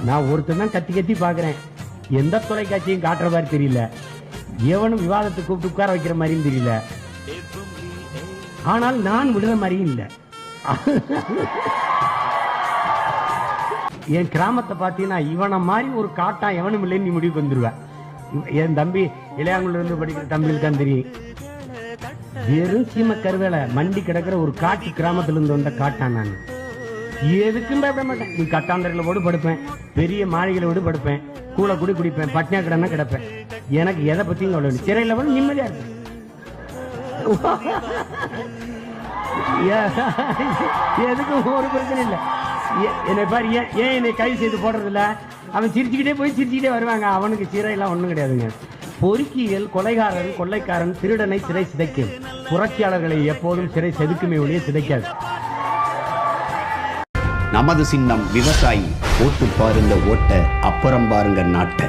நான் ஒருத்தர் தான் கத்தி கத்தி பாக்குறேன். எந்த தொலைக்காட்சியும் காட்டுற மாதிரி தெரியல. எவனும் விவாதத்தை கூப்பிட்டு உட்கார வைக்கிற மாதிரியும் தெரியல. ஆனால் நான் விடுற மாதிரியும் இல்லை. என் கிராமத்தை பார்த்தீங்கன்னா இவனை மாதிரி ஒரு காட்டான் எவனும் இல்லைன்னு நீ முடிவுக்கு வந்துருவேன். என் தம்பி இளையாங்குள்ள இருந்து படிக்கிற தம்பிகளுக்கு தான் தெரியும். வெறும் சீம கருவேலை மண்டி கிடக்கிற ஒரு காட்டு கிராமத்துல இருந்து வந்த காட்டான். நான் எதுக்கும் பயப்பட மாட்டேன். நீ கட்டாந்தரையில போடு படுப்பேன், பெரிய மாளிகையில விடு படுப்பேன், கூழ குடி குடிப்பேன், பட்னியா கிடனா கிடப்பேன். எனக்கு எதை பத்தியும் கவலை இல்லை. சிறையில விட நிம்மதியா இருப்பேன். எதுக்கும் ஒரு பிரச்சனை இல்லை. என்னை பாரு, ஏன் என்னை கைது செய்து போடுறது இல்ல? அவன் சிரிச்சுக்கிட்டே போய் சிரிச்சுக்கிட்டே வருவாங்க. அவனுக்கு சிறையெல்லாம் ஒண்ணும் கிடையாதுங்க. பொறுக்கியல் கொலைகாரன் கொள்ளைக்காரன் திருடனை சிறை சிதைக்கும். புரட்சியாளர்களை எப்போதும் சிறை செதுக்குமே ஒழிய சிதைக்காது. நமது சின்னம் விவசாயி. ஓட்டு பாருங்க ஓட்ட, அப்புறம் பாருங்க நாட்டை.